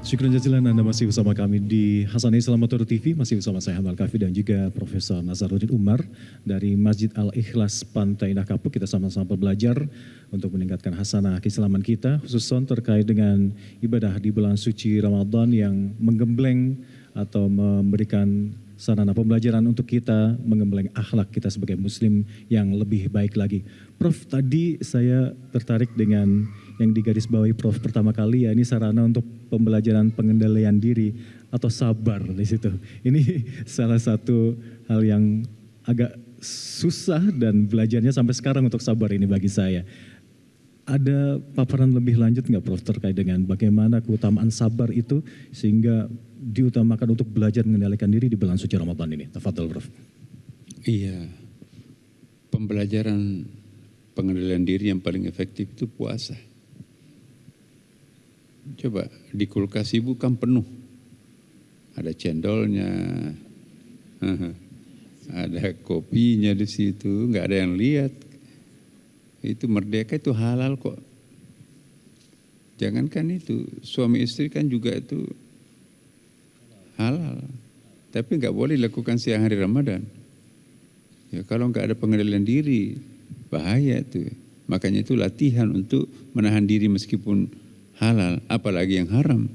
Syukur jazilan Anda masih bersama kami di Hasanah Islam Motor TV, masih bersama saya Hamal Kafi dan juga Profesor Nazaruddin Umar dari Masjid Al-Ikhlas Pantai Indah Kapuk. Kita sama-sama belajar untuk meningkatkan hasanah keislaman kita, khususnya terkait dengan ibadah di bulan suci Ramadan yang menggembleng atau memberikan sarana pembelajaran untuk kita menggembleng akhlak kita sebagai muslim yang lebih baik lagi. Prof, tadi saya tertarik dengan yang digarisbawahi Prof pertama kali, ya ini sarana untuk pembelajaran pengendalian diri atau sabar di situ. Ini salah satu hal yang agak susah dan belajarnya sampai sekarang untuk sabar ini bagi saya. Ada paparan lebih lanjut nggak Prof terkait dengan bagaimana keutamaan sabar itu sehingga diutamakan untuk belajar mengendalikan diri di bulan suci Ramadan ini? Tafadhol Prof. Iya, pembelajaran pengendalian diri yang paling efektif itu puasa. Coba di kulkas ibu kan penuh, ada cendolnya, ada kopinya di situ, nggak ada yang lihat. Itu merdeka, itu halal kok. Jangankan itu, suami istri kan juga itu halal. Tapi nggak boleh dilakukan siang hari Ramadan. Ya kalau nggak ada pengendalian diri, bahaya itu. Makanya itu latihan untuk menahan diri meskipun halal, apalagi yang haram.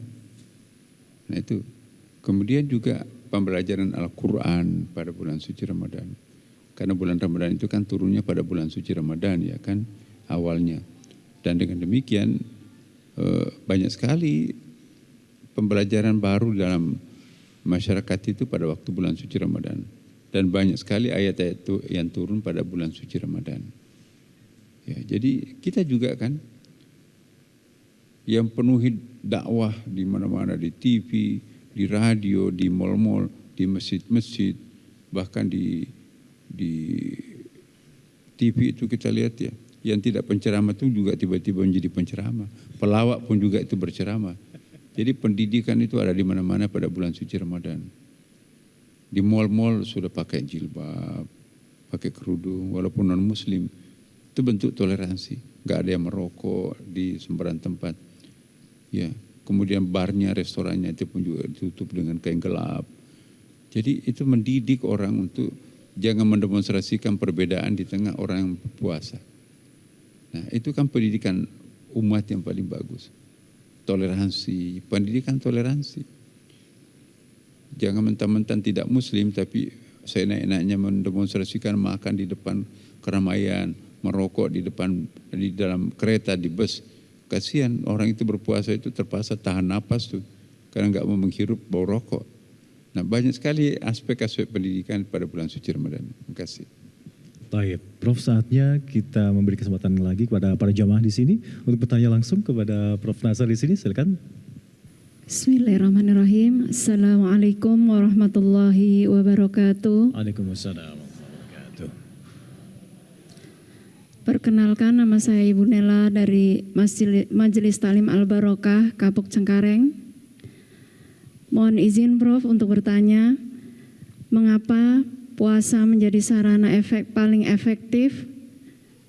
Nah itu. Kemudian juga pembelajaran Al-Quran pada bulan suci Ramadan. Karena bulan Ramadan itu kan turunnya pada bulan suci Ramadan ya kan awalnya. Dan dengan demikian banyak sekali pembelajaran baru dalam masyarakat itu pada waktu bulan suci Ramadan. Dan banyak sekali ayat-ayat itu yang turun pada bulan suci Ramadan. Ya, jadi kita juga kan yang penuhi dakwah di mana-mana, di TV, di radio, di mal-mal, di masjid-masjid, bahkan di TV itu kita lihat ya, yang tidak penceramah itu juga tiba-tiba menjadi penceramah, pelawak pun juga itu berceramah. Jadi pendidikan itu ada di mana-mana pada bulan suci Ramadan. Di mal-mal sudah pakai jilbab, pakai kerudung, walaupun non-muslim. Itu bentuk toleransi. Gak ada yang merokok di sembarang tempat. Ya, kemudian barnya, restorannya itu pun juga ditutup dengan kain gelap. Jadi itu mendidik orang untuk jangan mendemonstrasikan perbedaan di tengah orang yang puasa. Nah, itu kan pendidikan umat yang paling bagus. Toleransi, pendidikan toleransi. Jangan mentang-mentang tidak muslim tapi seenak-enaknya mendemonstrasikan makan di depan keramaian, merokok di dalam kereta, di bus. Kasihan orang itu berpuasa itu terpaksa tahan napas tuh karena nggak mau menghirup bau rokok. Nah, banyak sekali aspek-aspek pendidikan pada bulan suci Ramadan. Terima kasih. Baik, Prof, saatnya kita memberi kesempatan lagi kepada para jamaah di sini untuk bertanya langsung kepada Prof Nazar di sini. Silakan. Bismillahirrahmanirrahim. Assalamualaikum warahmatullahi wabarakatuh. Waalaikumsalam warahmatullahi wabarakatuh. Perkenalkan, nama saya Ibu Nela dari Majelis Talim Al-Barokah, Kapuk Cengkareng. Mohon izin Prof untuk bertanya, mengapa puasa menjadi sarana paling efektif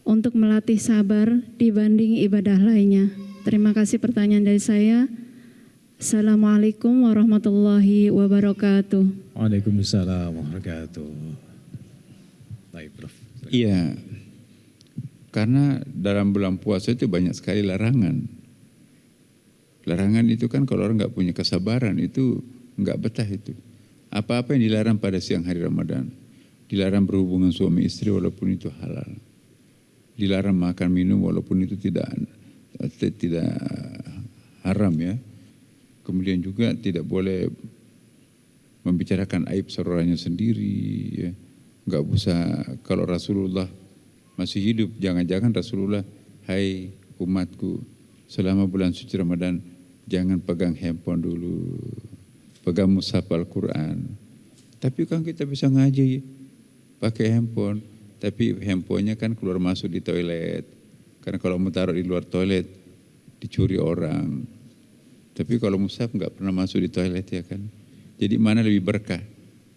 untuk melatih sabar dibanding ibadah lainnya? Terima kasih pertanyaan dari saya. Assalamualaikum warahmatullahi wabarakatuh. Waalaikumsalam warahmatullahi wabarakatuh. Baik, Prof. Iya, karena dalam bulan puasa itu banyak sekali larangan. Larangan itu kan kalau orang nggak punya kesabaran itu nggak betah itu. Apa-apa yang dilarang pada siang hari Ramadan, dilarang berhubungan suami istri walaupun itu halal, dilarang makan minum walaupun itu tidak haram ya. Kemudian juga tidak boleh membicarakan aib saudaranya sendiri ya. Nggak usah, kalau Rasulullah masih hidup, jangan-jangan Rasulullah, hai umatku, selama bulan suci Ramadan jangan pegang handphone dulu, pegang mushaf Al-Quran. Tapi kan kita bisa ngaji pakai handphone, tapi handphonenya kan keluar masuk di toilet. Karena kalau mau taruh di luar toilet dicuri orang. Tapi kalau mushaf nggak pernah masuk di toilet ya kan. Jadi mana lebih berkah,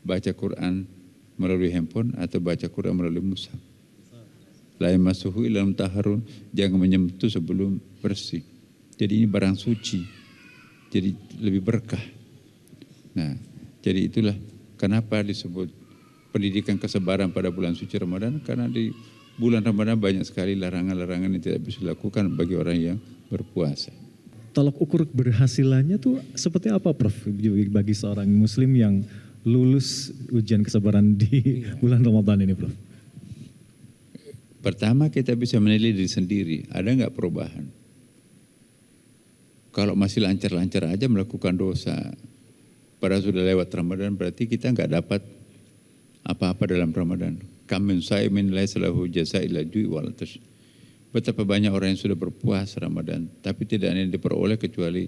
baca Quran melalui handphone atau baca Quran melalui mushaf? La yamassuhu illa mutahharun, jangan menyentuh sebelum bersih. Jadi ini barang suci. jadi lebih berkah. Nah, jadi itulah kenapa disebut pendidikan kesabaran pada bulan suci Ramadan, karena di bulan Ramadan banyak sekali larangan-larangan yang tidak bisa dilakukan bagi orang yang berpuasa. Tolok ukur berhasilannya tuh seperti apa Prof bagi seorang muslim yang lulus ujian kesabaran di bulan Ramadan ini Prof? Pertama kita bisa menilai diri sendiri, ada nggak perubahan? Kalau masih lancar-lancar aja melakukan dosa, padahal sudah lewat Ramadan, berarti kita nggak dapat apa-apa dalam Ramadan. Kamin saimin laisa lahu jazaa illa ju'i wal atash. Betapa banyak orang yang sudah berpuasa Ramadan, tapi tidak ada yang diperoleh kecuali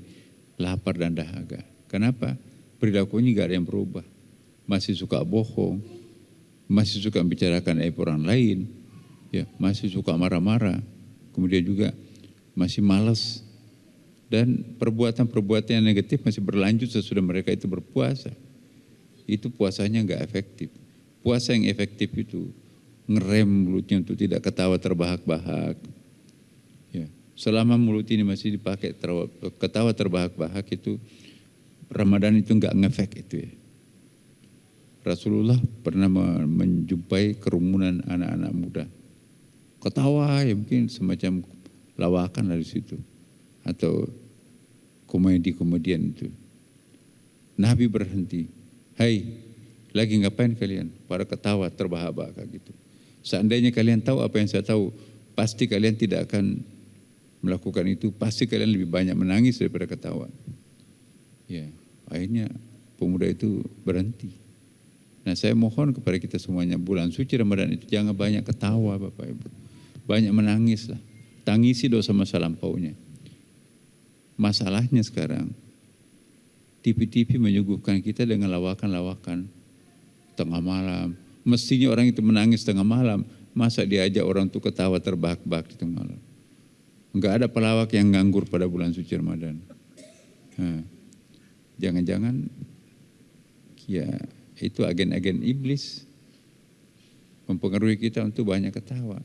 lapar dan dahaga. Kenapa? Perilakunya nggak ada yang berubah. Masih suka bohong, masih suka membicarakan aib orang lain, ya, masih suka marah-marah, kemudian juga masih malas, dan perbuatan-perbuatan yang negatif masih berlanjut sesudah mereka itu berpuasa. Itu puasanya nggak efektif. Puasa yang efektif itu ngerem mulutnya untuk tidak ketawa terbahak-bahak. Ya, selama mulut ini masih dipakai ketawa terbahak-bahak, itu Ramadan itu nggak ngefek itu ya. Rasulullah pernah menjumpai kerumunan anak-anak muda. Ketawa ya mungkin semacam lawakan dari situ. Atau komedi-komedian itu. Nabi berhenti. Hai, lagi ngapain kalian? Pada ketawa terbahak-bahak gitu. Seandainya kalian tahu apa yang saya tahu, pasti kalian tidak akan melakukan itu. Pasti kalian lebih banyak menangis daripada ketawa. Ya, akhirnya pemuda itu berhenti. Nah, saya mohon kepada kita semuanya, bulan suci Ramadan itu jangan banyak ketawa Bapak Ibu. Banyak menangis lah. Tangisi dosa masa lampaunya. Masalahnya sekarang, TV-TV menyuguhkan kita dengan lawakan-lawakan tengah malam. Mestinya orang itu menangis tengah malam, masa diajak orang untuk ketawa terbahak-bahak di tengah malam. Enggak ada pelawak yang nganggur pada bulan suci Ramadan. Nah, jangan-jangan ya itu agen-agen iblis mempengaruhi kita untuk banyak ketawa.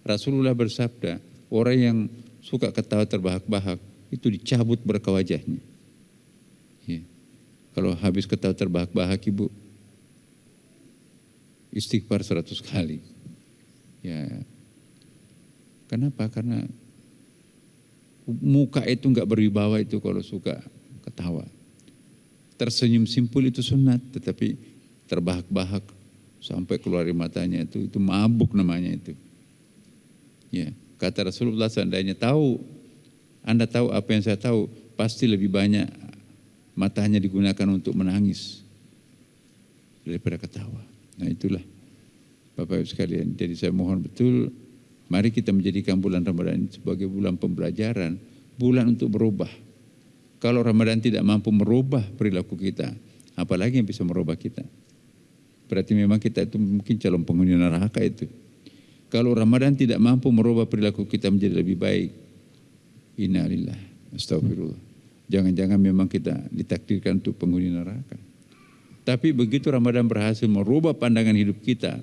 Rasulullah bersabda, orang yang suka ketawa terbahak-bahak itu dicabut berkah wajahnya. Ya. Kalau habis ketawa terbahak-bahak Ibu, istighfar 100 kali. Ya. Kenapa? Karena muka itu enggak berwibawa itu kalau suka ketawa. Tersenyum simpul itu sunat, tetapi terbahak-bahak sampai keluar dari matanya itu mabuk namanya itu. Ya, kata Rasulullah, seandainya Anda tahu apa yang saya tahu, pasti lebih banyak matanya digunakan untuk menangis daripada ketawa. Nah, itulah Bapak Ibu sekalian. Jadi saya mohon betul, mari kita menjadikan bulan Ramadan ini sebagai bulan pembelajaran, bulan untuk berubah. Kalau Ramadan tidak mampu merubah perilaku kita, apalagi yang bisa merubah kita? Berarti memang kita itu mungkin calon penghuni neraka itu. Kalau Ramadan tidak mampu merubah perilaku kita menjadi lebih baik, innalillah, astagfirullah. Jangan-jangan memang kita ditakdirkan untuk penghuni neraka. Tapi begitu Ramadan berhasil merubah pandangan hidup kita,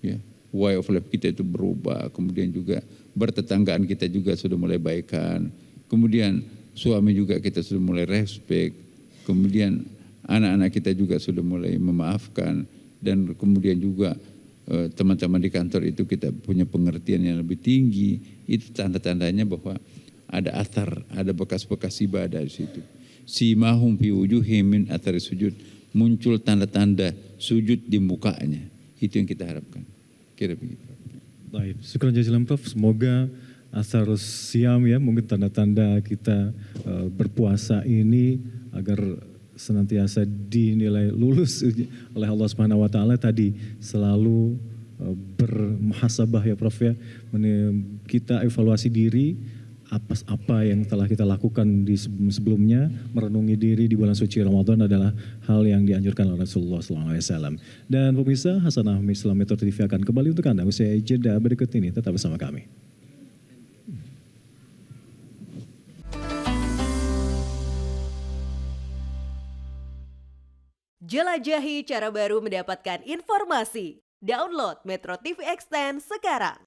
ya, way of life kita itu berubah, kemudian juga bertetanggaan kita juga sudah mulai baikan, kemudian suami juga kita sudah mulai respect, kemudian anak-anak kita juga sudah mulai memaafkan, dan kemudian juga teman-teman di kantor itu kita punya pengertian yang lebih tinggi. Itu tanda-tandanya bahwa ada athar, ada bekas-bekas ibadah di situ. Simahum fi wujuhihim min athari sujud, muncul tanda-tanda sujud di mukanya. Itu yang kita harapkan. Kira begitu. Baik, syukur jazilan Prof. Semoga asar siam ya, mungkin tanda-tanda kita berpuasa ini agar senantiasa dinilai lulus oleh Allah Subhanahu wa taala tadi, selalu bermuhasabah ya Prof ya. Kita evaluasi diri apa yang telah kita lakukan di sebelumnya, merenungi diri di bulan suci Ramadan adalah hal yang dianjurkan oleh Rasulullah SAW. Dan pemirsa, Hasanah Islam Metro TV akan kembali untuk Anda usai jeda berikut ini. Tetap bersama kami. Jelajahi cara baru mendapatkan informasi. Download Metro TV Extend sekarang.